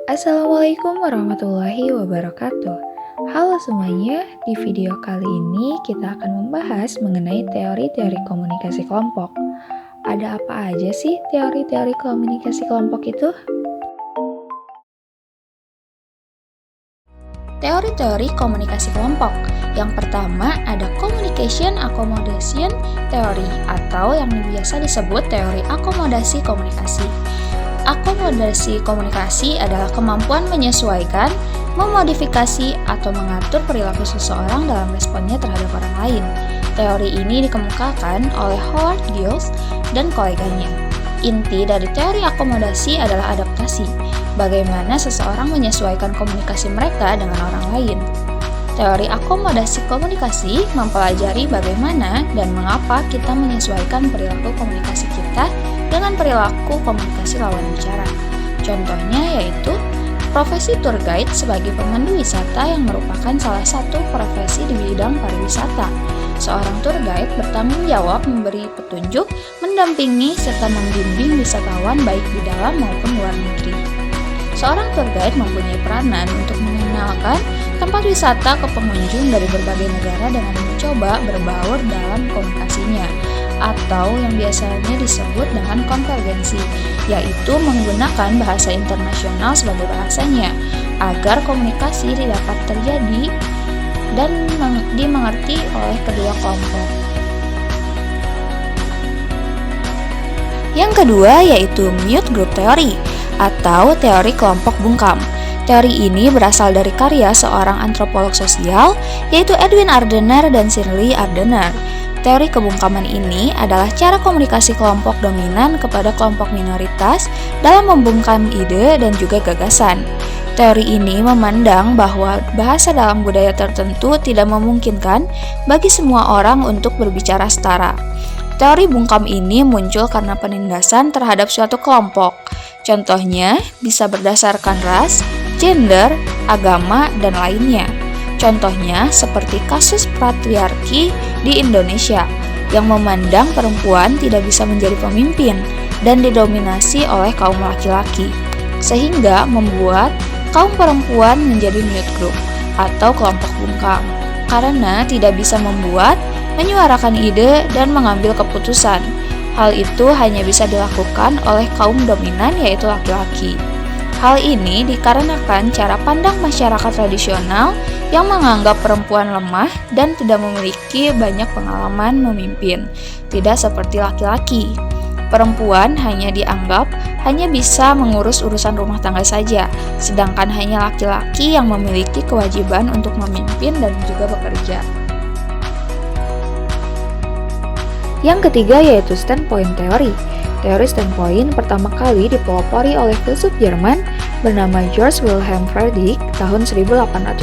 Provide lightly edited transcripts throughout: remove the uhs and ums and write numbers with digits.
Assalamualaikum warahmatullahi wabarakatuh. Halo semuanya, di video kali ini kita akan membahas mengenai teori-teori komunikasi kelompok. Ada apa aja sih teori-teori komunikasi kelompok itu? Teori-teori komunikasi kelompok. Yang pertama ada Communication Accommodation Theory atau yang biasa disebut teori akomodasi komunikasi. Akomodasi komunikasi adalah kemampuan menyesuaikan, memodifikasi, atau mengatur perilaku seseorang dalam responnya terhadap orang lain. Teori ini dikemukakan oleh Howard Giles dan koleganya. Inti dari teori akomodasi adalah adaptasi, bagaimana seseorang menyesuaikan komunikasi mereka dengan orang lain. Teori akomodasi komunikasi mempelajari bagaimana dan mengapa kita menyesuaikan perilaku komunikasi kita dengan perilaku komunikasi lawan bicara. Contohnya yaitu profesi tour guide sebagai pemandu wisata yang merupakan salah satu profesi di bidang pariwisata. Seorang tour guide bertanggung jawab memberi petunjuk, mendampingi, serta membimbing wisatawan baik di dalam maupun luar negeri. Seorang tour guide mempunyai peranan untuk mengenalkan tempat wisata ke pengunjung dari berbagai negara dengan mencoba berbaur dalam komunikasinya, atau yang biasanya disebut dengan konvergensi, yaitu menggunakan bahasa internasional sebagai bahasanya, agar komunikasi dapat terjadi dan dimengerti oleh kedua kelompok. Yang kedua yaitu Mute Group Theory atau teori kelompok bungkam. Teori ini berasal dari karya seorang antropolog sosial yaitu Edwin Ardener dan Shirley Ardener. Teori kebungkaman ini adalah cara komunikasi kelompok dominan kepada kelompok minoritas dalam membungkam ide dan juga gagasan. Teori ini memandang bahwa bahasa dalam budaya tertentu tidak memungkinkan bagi semua orang untuk berbicara setara. Teori bungkam ini muncul karena penindasan terhadap suatu kelompok. Contohnya bisa berdasarkan ras, gender, agama, dan lainnya. Contohnya seperti kasus patriarki di Indonesia yang memandang perempuan tidak bisa menjadi pemimpin dan didominasi oleh kaum laki-laki, sehingga membuat kaum perempuan menjadi mute group atau kelompok bungkam karena tidak bisa membuat, menyuarakan ide, dan mengambil keputusan. Hal itu hanya bisa dilakukan oleh kaum dominan yaitu laki-laki. Hal ini dikarenakan cara pandang masyarakat tradisional yang menganggap perempuan lemah dan tidak memiliki banyak pengalaman memimpin, tidak seperti laki-laki. Perempuan hanya dianggap hanya bisa mengurus urusan rumah tangga saja, sedangkan hanya laki-laki yang memiliki kewajiban untuk memimpin dan juga bekerja. Yang ketiga yaitu standpoint theory. Teori standpoint pertama kali dipelopori oleh filsuf Jerman bernama George Wilhelm Friedrich tahun 1807.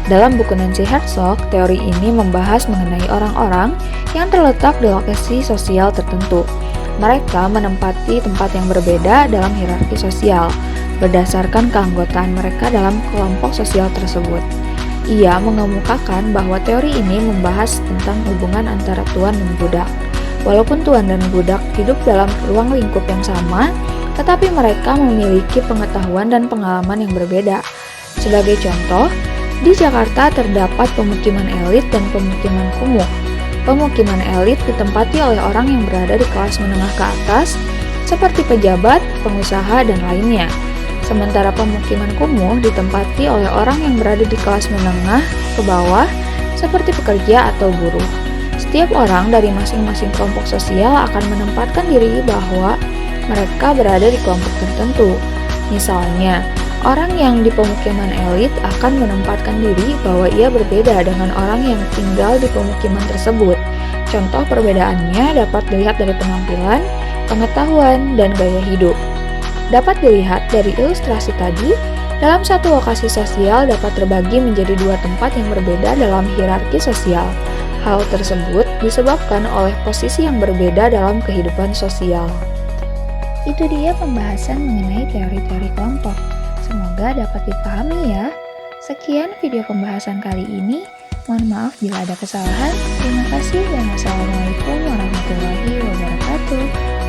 Dalam buku Nancy Herzog, teori ini membahas mengenai orang-orang yang terletak di lokasi sosial tertentu. Mereka menempati tempat yang berbeda dalam hierarki sosial, berdasarkan keanggotaan mereka dalam kelompok sosial tersebut. Ia mengemukakan bahwa teori ini membahas tentang hubungan antara tuan dan budak. Walaupun tuan dan budak hidup dalam ruang lingkup yang sama, tetapi mereka memiliki pengetahuan dan pengalaman yang berbeda. Sebagai contoh, di Jakarta terdapat pemukiman elit dan pemukiman kumuh. Pemukiman elit ditempati oleh orang yang berada di kelas menengah ke atas, seperti pejabat, pengusaha, dan lainnya. Sementara pemukiman kumuh ditempati oleh orang yang berada di kelas menengah ke bawah, seperti pekerja atau buruh. Setiap orang dari masing-masing kelompok sosial akan menempatkan diri bahwa mereka berada di kelompok tertentu. Misalnya, orang yang di pemukiman elit akan menempatkan diri bahwa ia berbeda dengan orang yang tinggal di pemukiman tersebut. Contoh perbedaannya dapat dilihat dari penampilan, pengetahuan, dan gaya hidup. Dapat dilihat dari ilustrasi tadi, dalam satu lokasi sosial dapat terbagi menjadi dua tempat yang berbeda dalam hierarki sosial. Hal tersebut disebabkan oleh posisi yang berbeda dalam kehidupan sosial. Itu dia pembahasan mengenai teori-teori kelompok. Semoga dapat dipahami ya. Sekian video pembahasan kali ini. Mohon maaf bila ada kesalahan. Terima kasih dan wassalamualaikum warahmatullahi wabarakatuh.